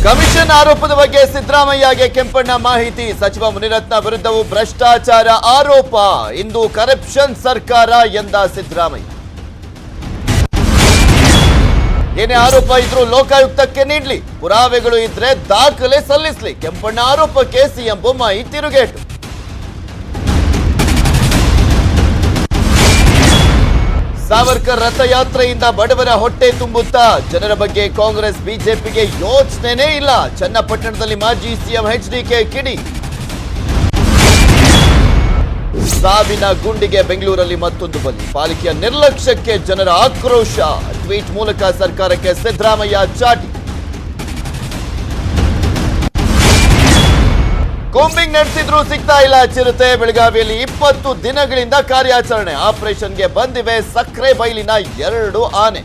Commission ಆರೋಪದ ಬಗ್ಗೆ ಸಿದ್ದರಾಮಯ್ಯಗೆ ಕೆಂಪಣ್ಣ ಮಾಹಿತಿ. ಸಚಿವ ಮುನಿರತ್ನ ವಿರುದ್ಧವೂ ಭ್ರಷ್ಟಾಚಾರ ಆರೋಪ. ಇಂದು ಕರಪ್ಷನ್ ಸರ್ಕಾರ ಎಂದ ಸಿದ್ದರಾಮಯ್ಯ. ಏನೇ ಆರೋಪ ಇದ್ರೂ ಲೋಕಾಯುಕ್ತಕ್ಕೆ ನೀಡಲಿ, ಪುರಾವೆಗಳು ಇದ್ರೆ ದಾಖಲೆ ಸಲ್ಲಿಸಲಿ. ಕೆಂಪಣ್ಣ ಆರೋಪಕ್ಕೆ ಸಿಎಂ ಬೊಮ್ಮಾಯಿ ತಿರುಗೇಟು. ಸಾವರ್ಕರ್ ರಥಯಾತ್ರೆಯಿಂದ ಬಡವರ ಹೊಟ್ಟೆ ತುಂಬುತ್ತಾ? ಜನರ ಬಗ್ಗೆ ಕಾಂಗ್ರೆಸ್ ಬಿಜೆಪಿಗೆ ಯೋಚನೆನೇ ಇಲ್ಲ. ಚನ್ನಪಟ್ಟಣದಲ್ಲಿ ಮಾಜಿ ಸಿಎಂ ಎಚ್ಡಿಕೆ ಕಿಡಿ. ಸಾವಿನ ಗುಂಡಿಗೆ ಬೆಂಗಳೂರಲ್ಲಿ ಮತ್ತೊಂದು ಬಲಿ. ಪಾಲಿಕೆಯ ನಿರ್ಲಕ್ಷ್ಯಕ್ಕೆ ಜನರ ಆಕ್ರೋಶ. ಟ್ವೀಟ್ ಮೂಲಕ ಸರ್ಕಾರಕ್ಕೆ ಸಿದ್ದರಾಮಯ್ಯ ಚಾಟಿ. ಕೂಂಬಿಂಗ್ ನಡೆಸಿದ್ರೂ ಸಿಗ್ತಾ ಇಲ್ಲ ಚಿರತೆ. ಬೆಳಗಾವಿಯಲ್ಲಿ 20 ದಿನಗಳಿಂದ ಕಾರ್ಯಾಚರಣೆ. ಆಪರೇಷನ್ಗೆ ಬಂದಿವೆ ಸಕ್ಕರೆ ಬೈಲಿನ 2 ಆನೆ.